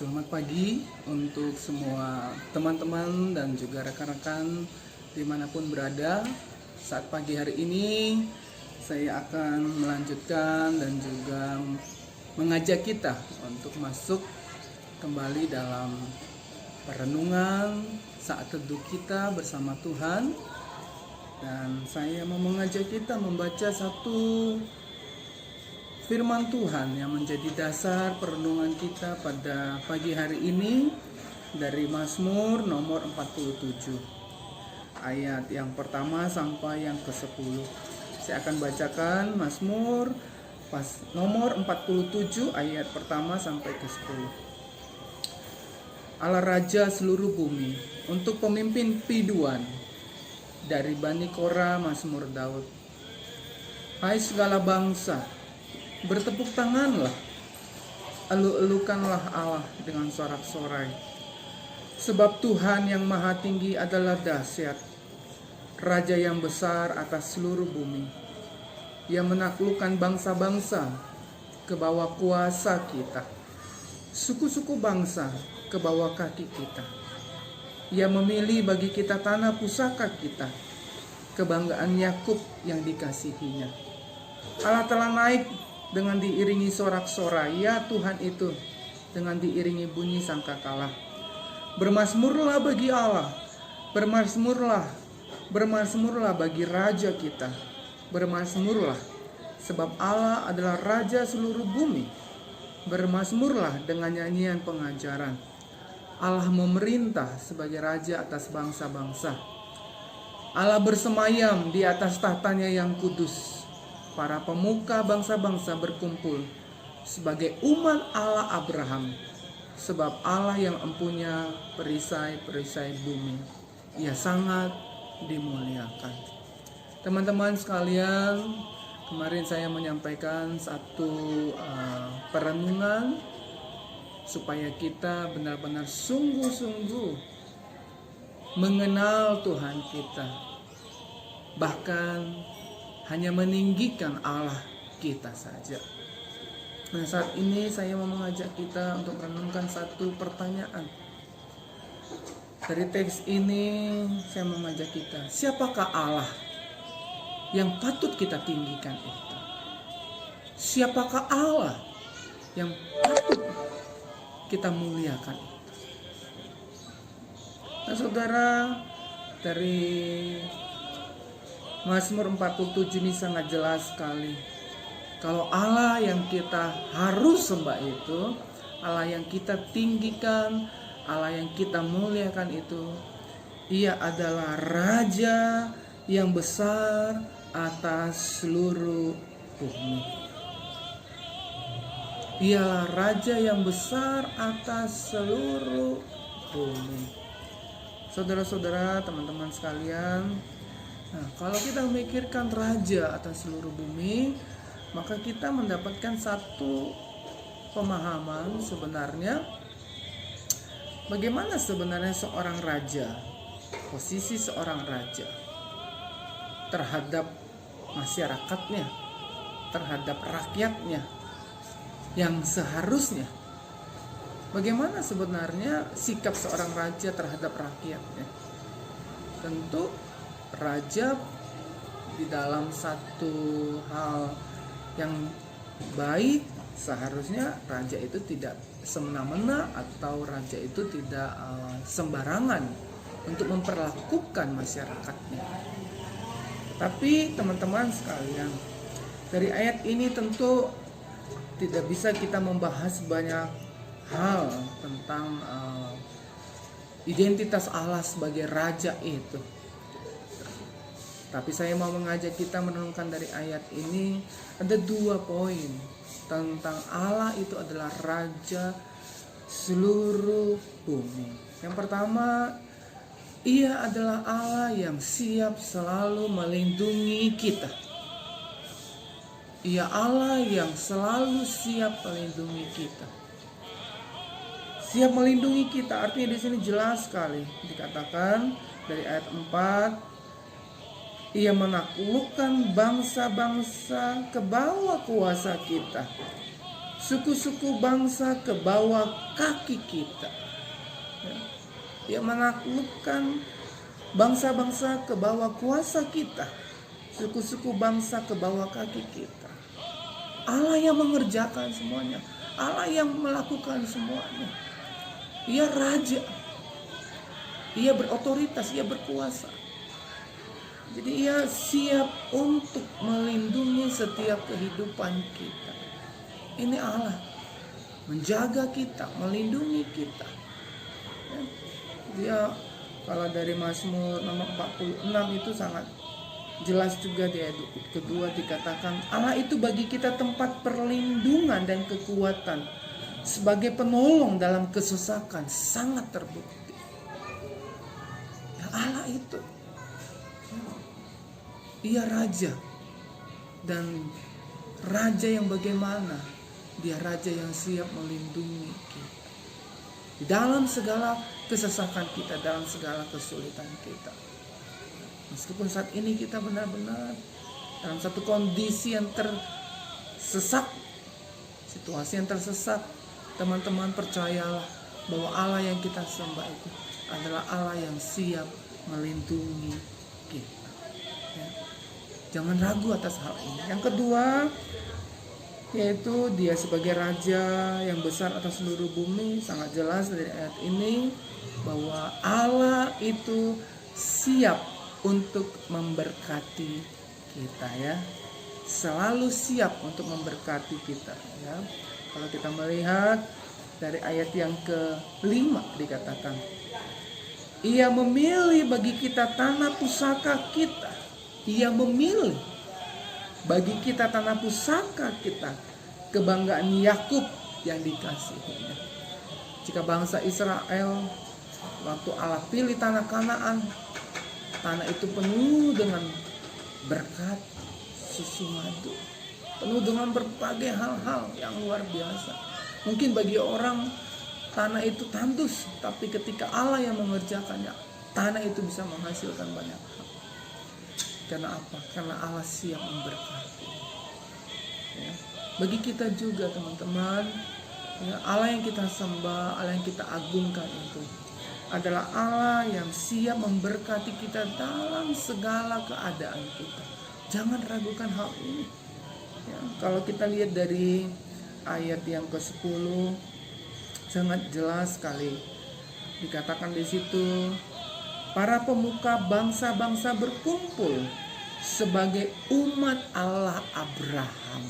Selamat pagi untuk semua teman-teman dan juga rekan-rekan dimanapun berada. Saat pagi hari ini saya akan melanjutkan dan juga mengajak kita untuk masuk kembali dalam perenungan saat teduh kita bersama Tuhan. Dan saya mau mengajak kita membaca satu firman Tuhan yang menjadi dasar perenungan kita pada pagi hari ini dari Mazmur nomor 47 ayat yang pertama sampai yang ke-10. Saya akan bacakan Mazmur nomor 47 ayat pertama sampai ke-10. Allah Raja seluruh bumi, untuk pemimpin piduan dari Bani Korah, Mazmur Daud. Hai segala bangsa, bertepuk tanganlah, elu-elukanlah Allah dengan sorak-sorai. Sebab Tuhan yang maha tinggi adalah dahsyat, Raja yang besar atas seluruh bumi. Ia menaklukkan bangsa-bangsa ke bawah kuasa kita, suku-suku bangsa ke bawah kaki kita. Ia memilih bagi kita tanah pusaka kita, kebanggaan Yakub yang dikasihinya. Allah telah naik dengan diiringi sorak-sorai, ya Tuhan itu dengan diiringi bunyi sangkakala. Bermazmurlah bagi Allah, bermazmurlah bagi Raja kita, bermazmurlah sebab Allah adalah Raja seluruh bumi. Bermazmurlah dengan nyanyian pengajaran. Allah memerintah sebagai Raja atas bangsa-bangsa. Allah bersemayam di atas tahtanya yang kudus. Para pemuka bangsa-bangsa berkumpul sebagai umat Allah Abraham, sebab Allah yang empunya perisai-perisai bumi, Ia sangat dimuliakan. Teman-teman sekalian, kemarin saya menyampaikan satu perenungan supaya kita benar-benar sungguh-sungguh mengenal Tuhan kita, bahkan hanya meninggikan Allah kita saja. Nah, saat ini saya mau mengajak kita untuk merenungkan satu pertanyaan. Dari teks ini saya mengajak kita, siapakah Allah yang patut kita tinggikan itu? Siapakah Allah yang patut kita muliakan itu? Nah, saudara, dari Mazmur 47 ini sangat jelas sekali. Kalau Allah yang kita harus sembah itu, Allah yang kita tinggikan, Allah yang kita muliakan itu, Ia adalah Raja yang besar atas seluruh bumi. Ialah Raja yang besar atas seluruh bumi. Saudara-saudara, teman-teman sekalian, nah, kalau kita memikirkan Raja atas seluruh bumi, maka kita mendapatkan satu pemahaman sebenarnya bagaimana sebenarnya seorang raja, posisi seorang raja terhadap masyarakatnya, terhadap rakyatnya yang seharusnya. Bagaimana sebenarnya sikap seorang raja terhadap rakyatnya? Tentu raja di dalam satu hal yang baik, seharusnya raja itu tidak semena-mena atau raja itu tidak sembarangan untuk memperlakukan masyarakatnya. Tapi teman-teman sekalian, dari ayat ini tentu tidak bisa kita membahas banyak hal tentang identitas Allah sebagai raja itu. Tapi saya mau mengajak kita merenungkan dari ayat ini ada 2 poin tentang Allah itu adalah Raja seluruh bumi. Yang pertama, Ia adalah Allah yang siap selalu melindungi kita. Ia Allah yang selalu siap melindungi kita. Siap melindungi kita artinya di sini jelas sekali dikatakan dari ayat 4. Ia menaklukkan bangsa-bangsa ke bawah kuasa kita, suku-suku bangsa ke bawah kaki kita. Ya. Dia menaklukkan bangsa-bangsa ke bawah kuasa kita, suku-suku bangsa ke bawah kaki kita. Allah yang mengerjakan semuanya, Allah yang melakukan semuanya. Dia raja, dia berotoritas, dia berkuasa. Jadi ia siap untuk melindungi setiap kehidupan kita. Ini Allah menjaga kita, melindungi kita. Ya. Dia kalau dari Mazmur nomor 46 itu sangat jelas juga di ayat kedua dikatakan, Allah itu bagi kita tempat perlindungan dan kekuatan, sebagai penolong dalam kesesakan, sangat terbukti. Ya, Allah itu Dia raja, dan raja yang bagaimana? Dia raja yang siap melindungi kita di dalam segala kesesakan kita, dalam segala kesulitan kita. Meskipun saat ini kita benar-benar dalam satu kondisi yang tersesat, situasi yang tersesat, teman-teman percayalah bahwa Allah yang kita sembah itu adalah Allah yang siap melindungi kita. Ya. Jangan ragu atas hal ini. Yang kedua, yaitu Dia sebagai Raja yang besar atas seluruh bumi. Sangat jelas dari ayat ini bahwa Allah itu siap untuk memberkati kita, ya. Selalu siap untuk memberkati kita, ya. Kalau kita melihat dari ayat yang ke-5 dikatakan, Ia memilih bagi kita tanah pusaka kita. Ia memilih bagi kita tanah pusaka kita, kebanggaan Yakub yang dikasihinya. Jika bangsa Israel waktu Allah pilih tanah Kanaan, tanah itu penuh dengan berkat, susu madu, penuh dengan berbagai hal-hal yang luar biasa. Mungkin bagi orang tanah itu tandus, tapi ketika Allah yang mengerjakannya, tanah itu bisa menghasilkan banyak hal. Karena apa? Karena Allah siap memberkati. Ya. Bagi kita juga teman-teman, ya, Allah yang kita sembah, Allah yang kita agungkan itu adalah Allah yang siap memberkati kita dalam segala keadaan kita. Jangan ragukan hal ini. Ya, kalau kita lihat dari ayat yang ke-10, sangat jelas sekali dikatakan di situ, para pemuka bangsa-bangsa berkumpul sebagai umat Allah Abraham.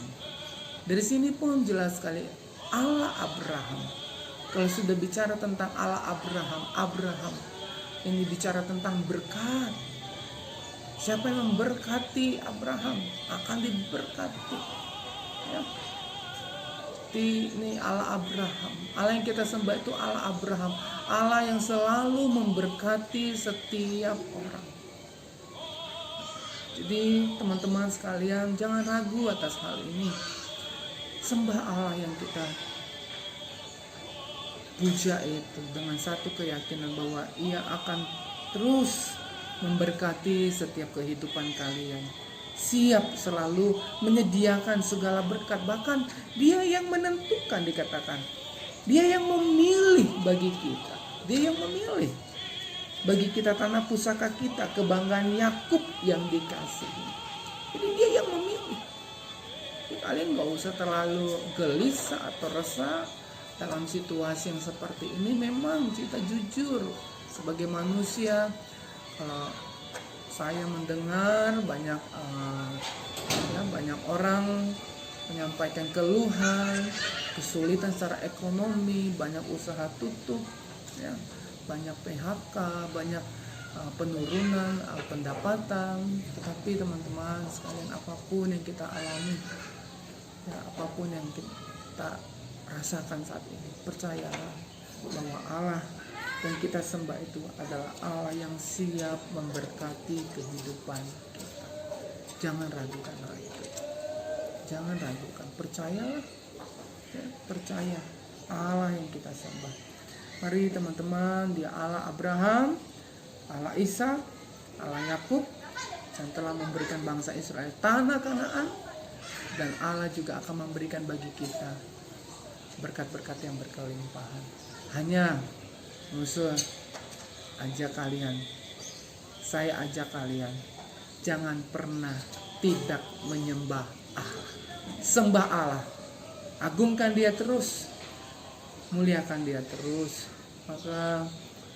Dari sini pun jelas sekali Allah Abraham. Kalau sudah bicara tentang Allah Abraham ini bicara tentang berkat. Siapa yang memberkati Abraham akan diberkati. Ya. Ini Allah Abraham. Allah yang kita sembah itu Allah Abraham. Allah yang selalu memberkati setiap orang. Jadi teman-teman sekalian, jangan ragu atas hal ini. Sembah Allah yang kita puja itu dengan satu keyakinan bahwa Ia akan terus memberkati setiap kehidupan kalian. Siap selalu menyediakan segala berkat. Bahkan Dia yang menentukan, dikatakan. Dia yang memilih bagi kita. Dia yang memilih bagi kita tanah pusaka kita, kebanggaan Yakub yang dikasihi. Jadi Dia yang memilih. Jadi kalian gak usah terlalu gelisah atau resah dalam situasi yang seperti ini. Memang kita jujur sebagai manusia, saya mendengar banyak orang menyampaikan keluhan, kesulitan secara ekonomi, banyak usaha tutup, ya, banyak PHK, banyak penurunan pendapatan. Tetapi teman-teman sekalian, apapun yang kita alami, ya, apapun yang kita rasakan saat ini, percayalah bahwa Allah yang kita sembah itu adalah Allah yang siap memberkati kehidupan kita. Jangan ragukan hal itu. Jangan ragukan, percayalah, ya, percaya Allah yang kita sembah. Mari teman-teman, Dia Allah Abraham, Allah Ishak, Allah Yakub, yang telah memberikan bangsa Israel tanah Kanaan, dan Allah juga akan memberikan bagi kita berkat-berkat yang berkelimpahan. Hanya musuh ajak kalian, saya ajak kalian, jangan pernah tidak menyembah Allah. Sembah Allah, agungkan Dia terus, muliakan Dia terus. Maka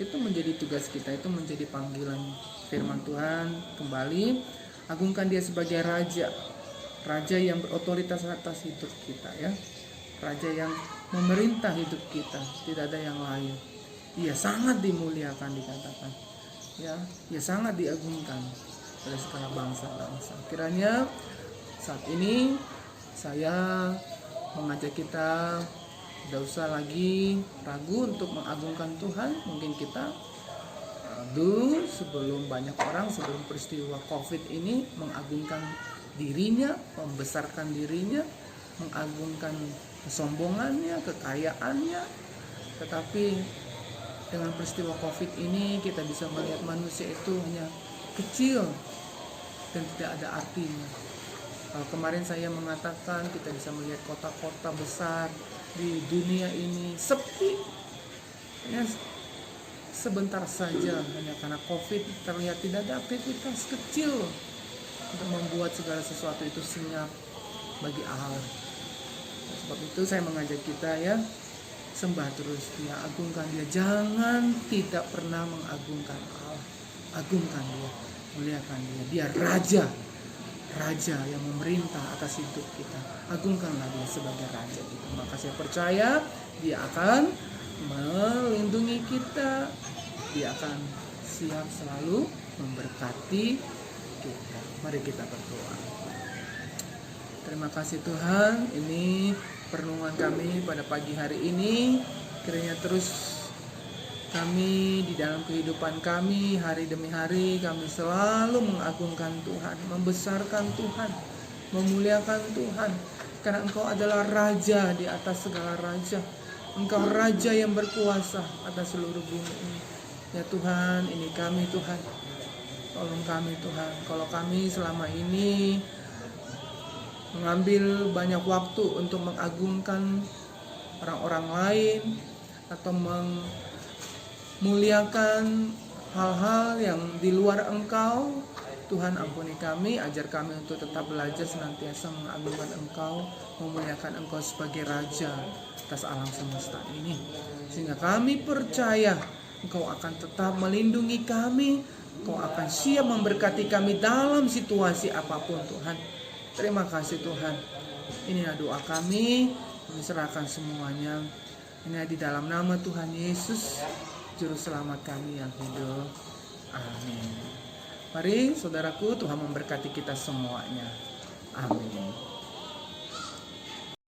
itu menjadi tugas kita, itu menjadi panggilan firman Tuhan. Kembali, agungkan Dia sebagai Raja, Raja yang berotoritas atas hidup kita, ya, Raja yang memerintah hidup kita, tidak ada yang lain. Ia sangat dimuliakan, dikatakan, ya, Ia sangat diagungkan oleh segala bangsa-bangsa. Kiranya saat ini saya mengajak kita, tidak usah lagi ragu untuk mengagungkan Tuhan. Mungkin kita dulu sebelum banyak orang, sebelum peristiwa COVID ini, mengagungkan dirinya, membesarkan dirinya, mengagungkan kesombongannya, kekayaannya. Tetapi dengan peristiwa COVID ini kita bisa melihat manusia itu hanya kecil dan tidak ada artinya. Kalau kemarin saya mengatakan kita bisa melihat kota-kota besar di dunia ini sepi, ya, sebentar saja hanya karena COVID terlihat tidak ada aktivitas kecil untuk membuat segala sesuatu itu senyap bagi Allah. Sebab itu saya mengajak kita, ya, sembah terus Dia, agungkan Dia, jangan tidak pernah mengagungkan Allah. Agungkan Dia, muliakan Dia. Dia Raja, Raja yang memerintah atas hidup kita. Agungkanlah Dia sebagai Raja kita. Maka saya percaya Dia akan melindungi kita, Dia akan siap selalu memberkati kita. Mari kita berdoa. Terima kasih Tuhan, ini perenungan kami pada pagi hari ini. Kiranya terus kami di dalam kehidupan kami hari demi hari, kami selalu mengagungkan Tuhan, membesarkan Tuhan, memuliakan Tuhan. Karena Engkau adalah Raja di atas segala raja. Engkau Raja yang berkuasa atas seluruh bumi ini. Ya Tuhan, ini kami Tuhan, tolong kami Tuhan. Kalau kami selama ini mengambil banyak waktu untuk mengagungkan orang-orang lain atau memuliakan hal-hal yang di luar Engkau, Tuhan ampuni kami, ajar kami untuk tetap belajar senantiasa mengagungkan Engkau, memuliakan Engkau sebagai Raja atas alam semesta ini. Sehingga kami percaya Engkau akan tetap melindungi kami, Engkau akan siap memberkati kami dalam situasi apapun Tuhan. Terima kasih Tuhan. Inilah doa kami serahkan semuanya. Ini di dalam nama Tuhan Yesus, Juru Selamat kami yang hidup. Amin. Mari saudaraku, Tuhan memberkati kita semuanya. Amin.